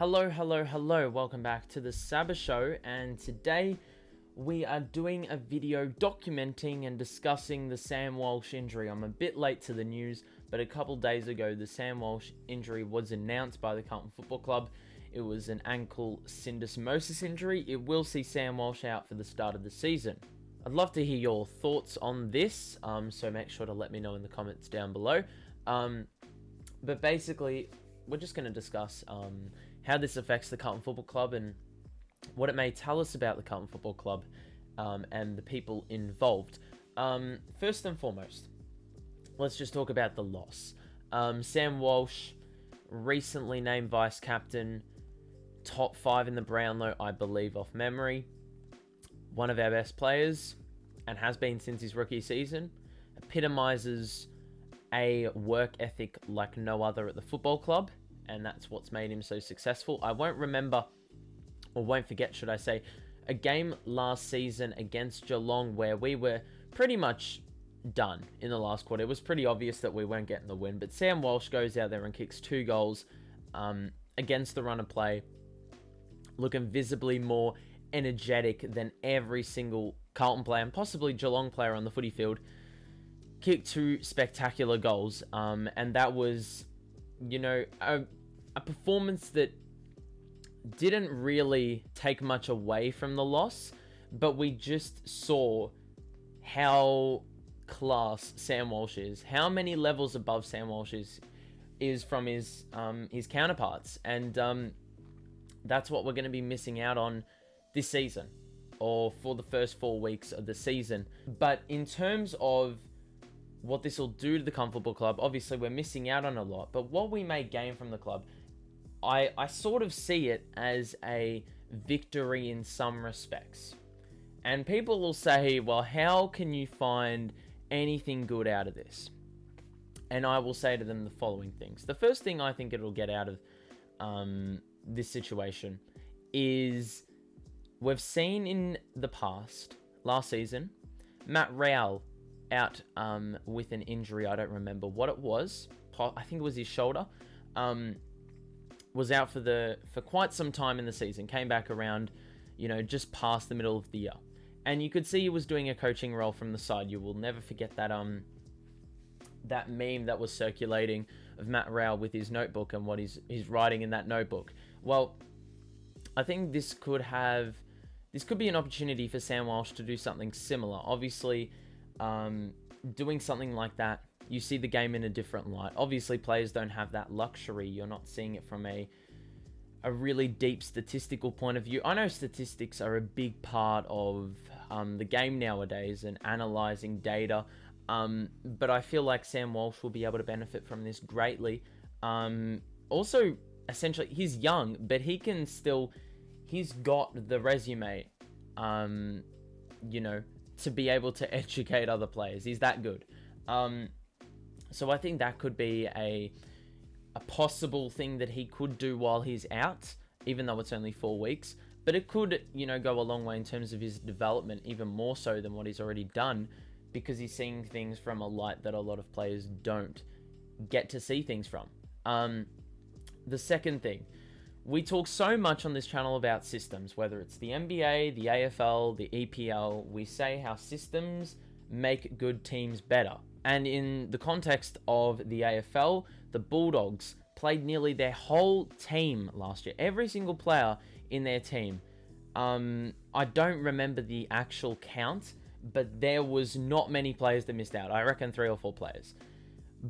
Hello, hello, hello. Welcome back to the Saba Show, and today we are doing a video documenting and discussing the Sam Walsh injury. I'm a bit late to the news, but a couple days ago the Sam Walsh injury was announced by the Carlton Football Club. It was an ankle syndesmosis injury. It will see Sam Walsh out for the start of the season. I'd love to hear your thoughts on this, so make sure to let me know in the comments down below. But basically, we're just going to discuss how this affects the Carlton Football Club and what it may tell us about the Carlton Football Club and the people involved. First and foremost, let's just talk about the loss. Sam Walsh, recently named vice captain, top 5 in the Brownlow, I believe, off memory. One of our best players, and has been since his rookie season. Epitomizes a work ethic like no other at the football club, and that's what's made him so successful. I won't forget, should I say, a game last season against Geelong where we were pretty much done in the last quarter. It was pretty obvious that we weren't getting the win, but Sam Walsh goes out there and kicks 2 goals against the run of play, looking visibly more energetic than every single Carlton player and possibly Geelong player on the footy field. Kicked 2 spectacular goals, and that was, a performance that didn't really take much away from the loss, but we just saw how class Sam Walsh is, how many levels above Sam Walsh is from his counterparts, and that's what we're going to be missing out on this season, or for the first 4 weeks of the season. But in terms of what this will do to the Carlton Football Club, obviously we're missing out on a lot, but what we may gain from the club, I sort of see it as a victory in some respects. And people will say, well, how can you find anything good out of this? And I will say to them the following things. The first thing I think it'll get out of this situation is we've seen in the past, last season, Matt Rowell out with an injury. I don't remember what it was. I think it was his shoulder. Was out for quite some time in the season. Came back around, just past the middle of the year. And you could see he was doing a coaching role from the side. You will never forget that that meme that was circulating of Matt Rowell with his notebook and what he's writing in that notebook. Well, I think this could be an opportunity for Sam Walsh to do something similar. Obviously, doing something like that, you see the game in a different light. Obviously, players don't have that luxury. You're not seeing it from a really deep statistical point of view. I know statistics are a big part of the game nowadays and analysing data, but I feel like Sam Walsh will be able to benefit from this greatly. Also, essentially, he's young, but he's got the resume, to be able to educate other players. He's that good. So I think that could be a possible thing that he could do while he's out, even though it's only 4 weeks. But it could, go a long way in terms of his development, even more so than what he's already done, because he's seeing things from a light that a lot of players don't get to see things from. The second thing, we talk so much on this channel about systems, whether it's the NBA, the AFL, the EPL. We say how systems make good teams better. And in the context of the AFL, the Bulldogs played nearly their whole team last year. Every single player in their team. I don't remember the actual count, but there was not many players that missed out. I reckon 3 or 4 players.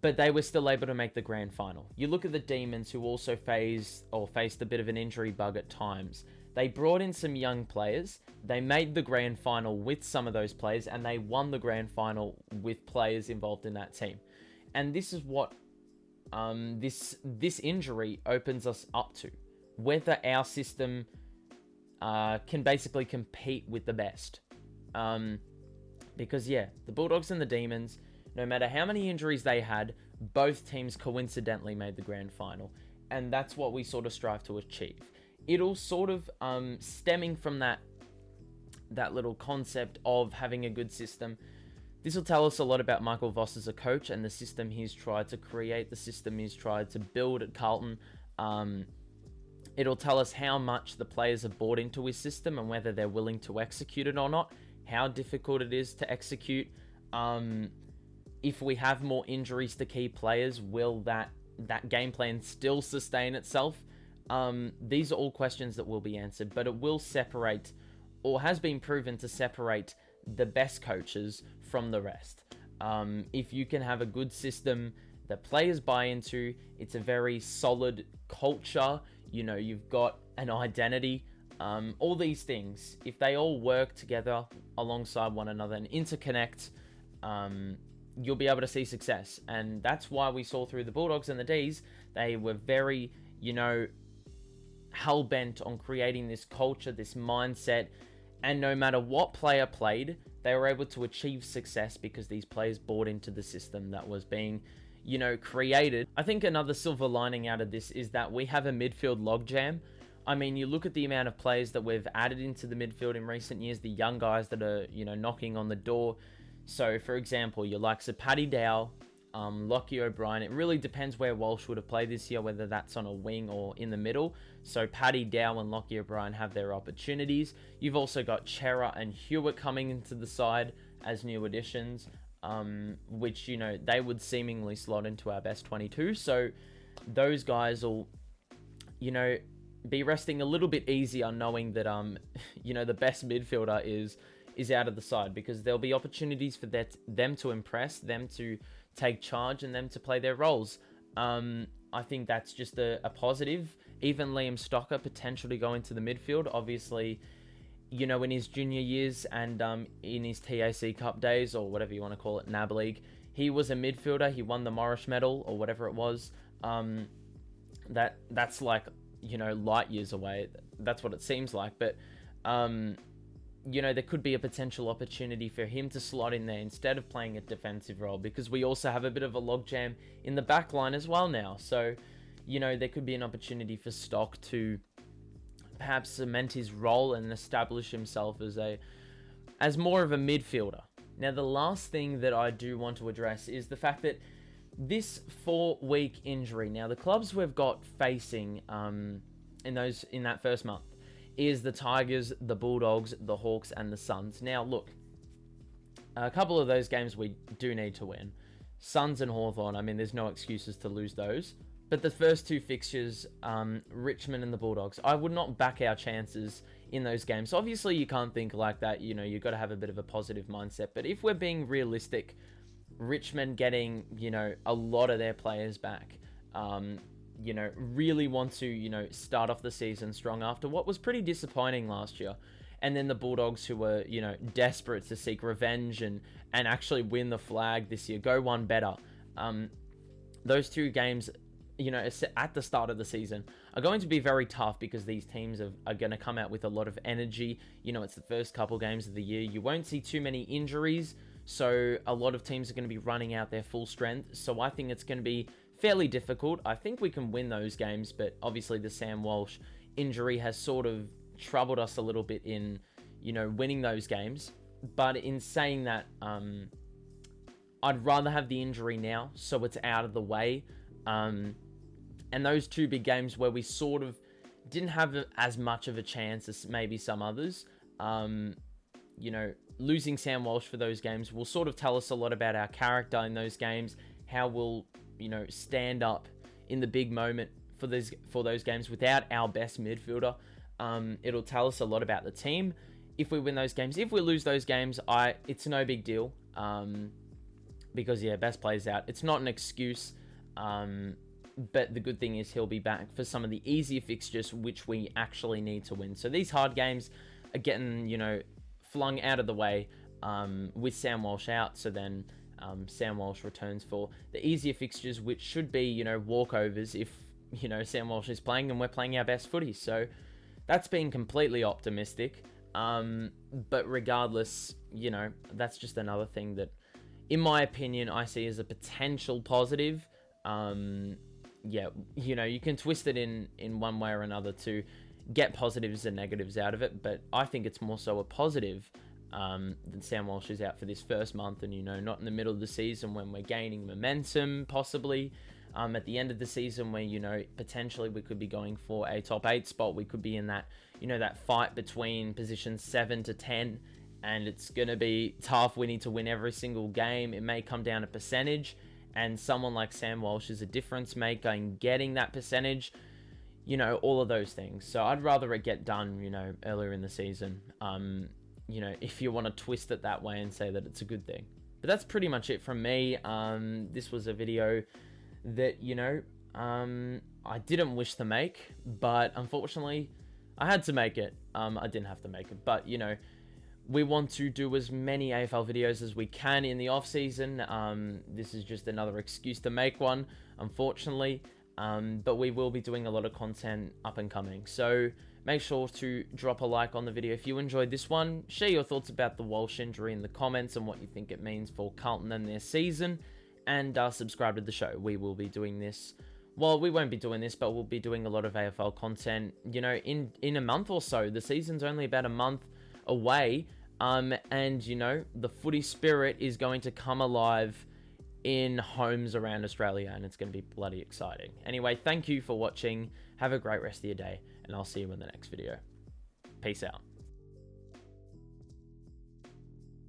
But they were still able to make the grand final. You look at the Demons, who also faced a bit of an injury bug at times. They brought in some young players. They made the grand final with some of those players, and they won the grand final with players involved in that team. And this is what this injury opens us up to. Whether our system can basically compete with the best. Because, the Bulldogs and the Demons, no matter how many injuries they had, both teams coincidentally made the grand final. And that's what we sort of strive to achieve. It'll sort of, stemming from that little concept of having a good system, this will tell us a lot about Michael Voss as a coach and the system he's tried to create, the system he's tried to build at Carlton. It'll tell us how much the players have bought into his system and whether they're willing to execute it or not, how difficult it is to execute. If we have more injuries to key players, will that game plan still sustain itself? These are all questions that will be answered, but it will separate, or has been proven to separate, the best coaches from the rest. If you can have a good system that players buy into, it's a very solid culture, you've got an identity, all these things, if they all work together alongside one another and interconnect, you'll be able to see success. And that's why we saw through the Bulldogs and the D's, they were very, hell-bent on creating this culture, this mindset, and no matter what player played, they were able to achieve success because these players bought into the system that was being, created. I think another silver lining out of this is that we have a midfield logjam. I mean, you look at the amount of players that we've added into the midfield in recent years, the young guys that are, knocking on the door. So, for example, your likes of Paddy Dow, Lockie O'Brien. It really depends where Walsh would have played this year, whether that's on a wing or in the middle. So Paddy Dow and Lockie O'Brien have their opportunities. You've also got Chera and Hewitt coming into the side as new additions, which, they would seemingly slot into our best 22. So those guys will, be resting a little bit easier knowing that, the best midfielder is out of the side, because there'll be opportunities for them to impress, them to take charge, and them to play their roles. I think that's just a positive. Even Liam Stocker, potential to go into the midfield. Obviously, in his junior years and in his TAC Cup days, or whatever you want to call it, NAB League, he was a midfielder. He won the Morris Medal, or whatever it was. That's like, light years away. That's what it seems like. But, there could be a potential opportunity for him to slot in there instead of playing a defensive role, because we also have a bit of a logjam in the back line as well now. So, there could be an opportunity for Stock to perhaps cement his role and establish himself as more of a midfielder. Now, the last thing that I do want to address is the fact that this 4-week injury, now the clubs we've got facing in that first month is the Tigers, the Bulldogs, the Hawks, and the Suns. Now, look, a couple of those games we do need to win. Suns and Hawthorn, I mean, there's no excuses to lose those. But the first two fixtures, Richmond and the Bulldogs, I would not back our chances in those games. Obviously, you can't think like that. You've got to have a bit of a positive mindset. But if we're being realistic, Richmond getting, a lot of their players back, really want to, start off the season strong after what was pretty disappointing last year. And then the Bulldogs, who were, desperate to seek revenge and actually win the flag this year, go one better. Those two games, at the start of the season are going to be very tough, because these teams are going to come out with a lot of energy. It's the first couple games of the year. You won't see too many injuries, so a lot of teams are going to be running out their full strength. So I think it's going to be fairly difficult. I think we can win those games, but obviously the Sam Walsh injury has sort of troubled us a little bit in, winning those games. But in saying that, I'd rather have the injury now, so it's out of the way. And those two big games where we sort of didn't have as much of a chance as maybe some others, losing Sam Walsh for those games will sort of tell us a lot about our character in those games, how we'll, stand up in the big moment for those games without our best midfielder. It'll tell us a lot about the team if we win those games. If we lose those games, it's no big deal, because, best players out. It's not an excuse, but the good thing is he'll be back for some of the easier fixtures, which we actually need to win. So these hard games are getting, flung out of the way with Sam Walsh out. So then Sam Walsh returns for the easier fixtures, which should be, walkovers if, Sam Walsh is playing and we're playing our best footy. So that's being completely optimistic. But regardless, that's just another thing that, in my opinion, I see as a potential positive. You can twist it in one way or another to get positives and negatives out of it, but I think it's more so a positive that Sam Walsh is out for this first month and, not in the middle of the season when we're gaining momentum, possibly. at the end of the season where, you know, potentially we could be going for a top 8 spot. We could be in that, you know, that fight between positions 7 to 10, and it's going to be tough. We need to win every single game. It may come down to percentage, and someone like Sam Walsh is a difference maker in getting that percentage, you know, all of those things. So I'd rather it get done, you know, earlier in the season, you know, if you want to twist it that way and say that it's a good thing. But that's pretty much it from me. This was a video that, you know, I didn't wish to make, but unfortunately I had to make it. I didn't have to make it, but, you know, we want to do as many AFL videos as we can in the off season. This is just another excuse to make one, unfortunately. But we will be doing a lot of content up and coming. So make sure to drop a like on the video if you enjoyed this one. Share your thoughts about the Walsh injury in the comments and what you think it means for Carlton and their season. And subscribe to the show. We will be doing this. Well, we won't be doing this, but we'll be doing a lot of AFL content, you know, in a month or so. The season's only about a month away. And, you know, the footy spirit is going to come alive in homes around Australia, and it's going to be bloody exciting. Anyway, thank you for watching. Have a great rest of your day, and I'll see you in the next video. Peace out.